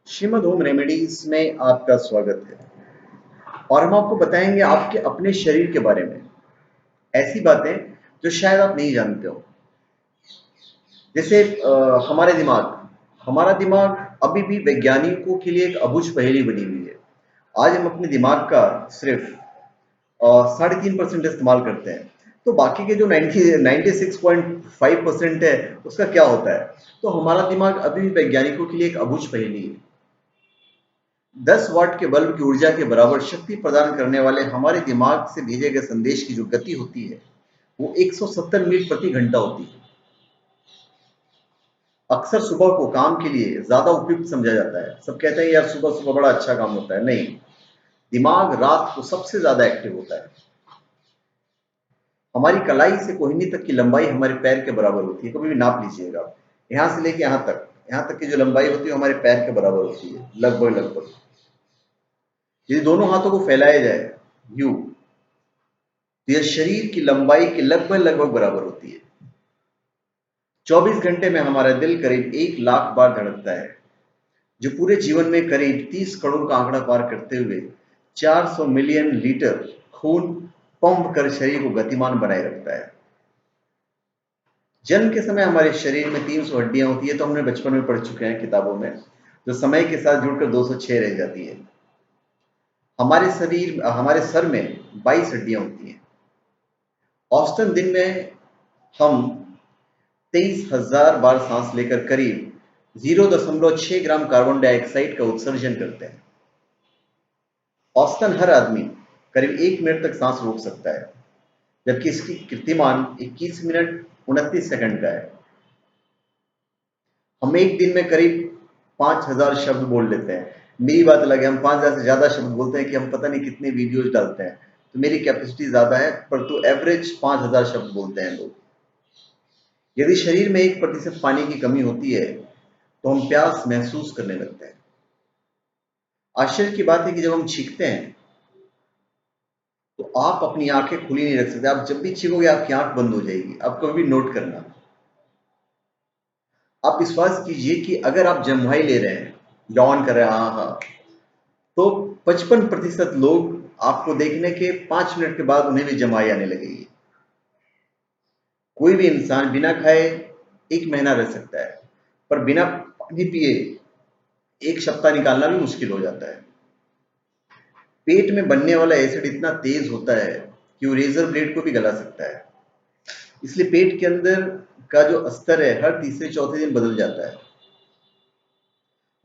Shrimad home remedies में आपका स्वागत है। और हम आपको बताएंगे आपके अपने शरीर के बारे में ऐसी बातें जो शायद आप नहीं जानते हो। जैसे हमारा दिमाग अभी भी वैज्ञानिकों के लिए एक अबूझ पहेली बनी हुई है। आज हम अपने दिमाग का सिर्फ 3.5% इस्तेमाल करते हैं। तो बाकी के जो 96.5% है उसका क्या होता है। तो हमारा दिमाग अभी भी वैज्ञानिकों के लिए एक अबूझ पहेली है। 10 वाट के बल्ब की ऊर्जा के बराबर शक्ति प्रदान करने वाले हमारे दिमाग से भेजे गए संदेश की जो गति होती है वो 170 मील प्रति घंटा होती है। अक्सर सुबह को काम के लिए ज्यादा उपयुक्त समझा जाता है। सब कहते हैं यार सुबह सुबह बड़ा अच्छा काम होता है। नहीं, दिमाग रात को सबसे ज्यादा एक्टिव होता है। हमारी कलाई से कोहनी तक की लंबाई हमारे पैर के बराबर होती है। कभी भी नाप लीजिएगा, यहाँ से लेके यहाँ तक की जो लंबाई होती है हमारे पैर के बराबर होती है, लगभग लगभग। यदि दोनों हाथों को फैलाया जाए यूं, तो यह शरीर की लंबाई के लगभग लगभग बराबर होती है। 24 घंटे में हमारा दिल करीब 1 लाख बार धड़कता है, जो पूरे जीवन में करीब 30 करोड़ का आंकड़ा पार करते हुए 400 मिलियन लीटर खून पंप कर शरीर को गतिमान बनाए रखता है। जन्म के समय हमारे शरीर में 300 हड्डियां होती है, तो हमने बचपन में पढ़ चुके हैं किताबों में, जो समय के साथ जुड़कर 206 रह जाती है। हमारे सर में 22 हड्डियां होती हैं। औसतन दिन में हम 23,000 बार सांस लेकर करीब 0.6 ग्राम कार्बन डाइऑक्साइड का उत्सर्जन करते हैं। औसतन हर आदमी करीब 1 मिनट तक सांस रोक सकता है, जबकि इसकी कीर्तिमान 21 मिनट 29 सेकंड का है। हम एक दिन में करीब 5,000 शब्द बोल लेते हैं। मेरी बात अलग है, हम 5,000 से ज्यादा शब्द बोलते हैं कि हम पता नहीं कितने वीडियोज डालते हैं। तो मेरी कैपेसिटी ज्यादा है, पर तो एवरेज 5,000 शब्द बोलते हैं लोग। यदि शरीर में 1% पानी की कमी होती है तो हम प्यास महसूस करने लगते हैं। आश्चर्य की बात है कि जब हम छींकते हैं तो आप अपनी आंखें खुली नहीं रख सकते। आप जब भी छींकोगे आपकी आंख बंद हो जाएगी। आप कभी भी नोट करना। आप विश्वास कीजिए कि अगर आप जम्हाई ले रहे हैं, यौन कर रहे हैं, हाँ हाँ, तो 55% लोग आपको देखने के 5 मिनट के बाद उन्हें भी जमाई आने लगेगी। कोई भी इंसान बिना खाए 1 महीना रह सकता है, पर बिना पानी पिए 1 सप्ताह निकालना भी मुश्किल हो जाता है। पेट में बनने वाला एसिड इतना तेज होता है कि वो रेजर ब्लेड को भी गला सकता है। इसलिए पेट के अंदर का जो स्तर है हर तीसरे चौथे दिन बदल जाता है।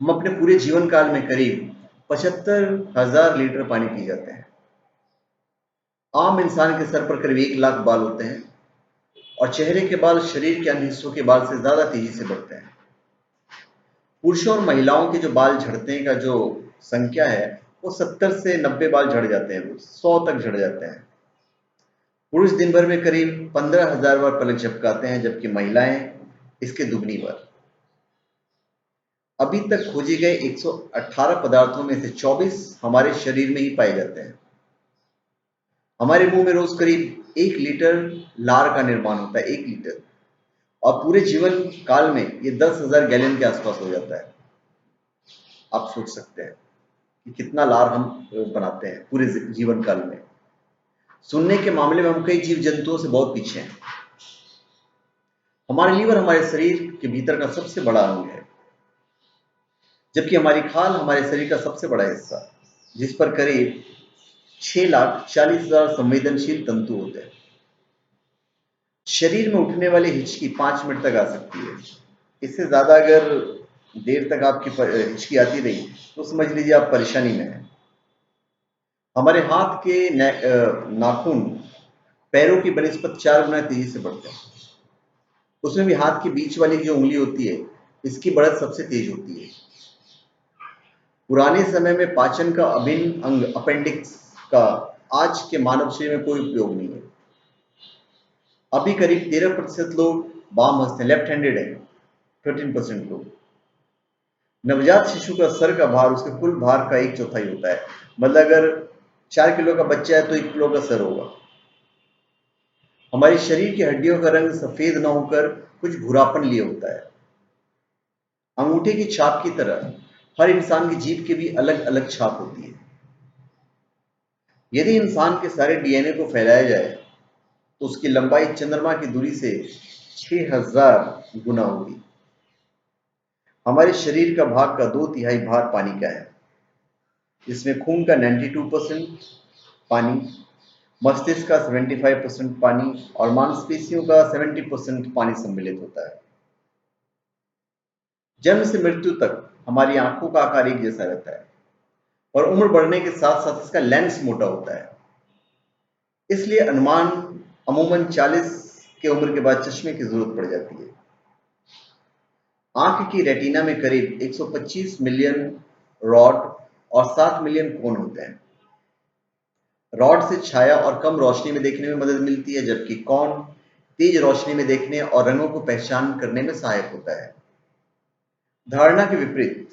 हम अपने पूरे जीवन काल में करीब 75,000 लीटर पानी पी जाते हैं। आम इंसान के सर पर करीब 1 लाख बाल होते हैं और चेहरे के बाल शरीर के अन्य हिस्सों के बाल से ज्यादा तेजी से बढ़ते हैं। पुरुषों और महिलाओं के जो बाल झड़ने का जो संख्या है वो 70 से 90 बाल झड़ जाते हैं, 100 तक झड़ जाते हैं। पुरुष दिन भर में करीब 15,000 बार पलक झपकाते हैं, जबकि महिलाएं इसके दुगनी बार। अभी तक खोजे गए 118 पदार्थों में से 24 हमारे शरीर में ही पाए जाते हैं। हमारे मुंह में रोज करीब 1 लीटर लार का निर्माण होता है, 1 लीटर। और पूरे जीवन काल में ये 10,000 गैलन के आसपास हो जाता है। आप सोच सकते हैं कि कितना लार हम बनाते हैं पूरे जीवन काल में। सुनने के मामले में हम कई जीव जंतुओं से बहुत पीछे हैं। हमारे लीवर हमारे शरीर के भीतर का सबसे बड़ा अंग है, जबकि हमारी खाल हमारे शरीर का सबसे बड़ा हिस्सा, जिस पर करीब 6,40,000 संवेदनशील तंतु होते हैं। शरीर में उठने वाली हिचकी 5 मिनट तक आ सकती है। इससे ज्यादा अगर देर तक आपकी हिचकी आती रही तो समझ लीजिए आप परेशानी में हैं। हमारे हाथ के नाखून पैरों की बनिस्पत 4 गुना तेजी से बढ़ते हैं। उसमें भी हाथ के बीच वाली जो उंगली होती है इसकी बढ़त सबसे तेज होती है। पुराने समय में पाचन का अभिन्न अंग अपेंडिक्स का आज के मानव शरीर में कोई उपयोग नहीं है। अभी करीब 13% लोग वाम हस्त हैं, लेफ्ट हैंडेड है। 13% लोग। नवजात शिशु का सर का भार उसके कुल भार का 1/4 होता है। मतलब अगर 4 किलो का बच्चा है तो 1 किलो का सर होगा। हमारी शरीर की हड्डियों का रंग सफेद न होकर कुछ भूरापन लिए होता है, अंगूठे की छाप की तरह। हर इंसान की जीभ की भी अलग अलग छाप होती है। यदि इंसान के सारे डीएनए को फैलाया जाए तो उसकी लंबाई चंद्रमा की दूरी से 6000 गुना होगी। हमारे शरीर का भाग का 2/3 भाग पानी का है, जिसमें खून का 92% पानी, मस्तिष्क का 75% पानी और मांसपेशियों का 70% पानी सम्मिलित होता है। जन्म से मृत्यु तक हमारी आंखों का आकार एक जैसा रहता है, और उम्र बढ़ने के साथ साथ इसका लेंस मोटा होता है। इसलिए अनुमान अमूमन 40 की उम्र के बाद चश्मे की जरूरत पड़ जाती है। आंख की रेटिना में करीब 125 मिलियन रॉड और 7 मिलियन कोन होते हैं। रॉड से छाया और कम रोशनी में देखने में मदद मिलती है, जबकि कोन तेज रोशनी में देखने और रंगों को पहचान करने में सहायक होता है। धारणा के विपरीत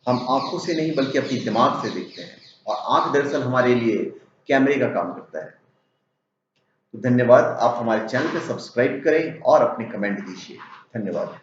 हम आंखों से नहीं बल्कि अपनी दिमाग से देखते हैं, और आंख दरअसल हमारे लिए कैमरे का काम करता है। तो धन्यवाद। आप हमारे चैनल को सब्सक्राइब करें और अपने कमेंट दीजिए। धन्यवाद।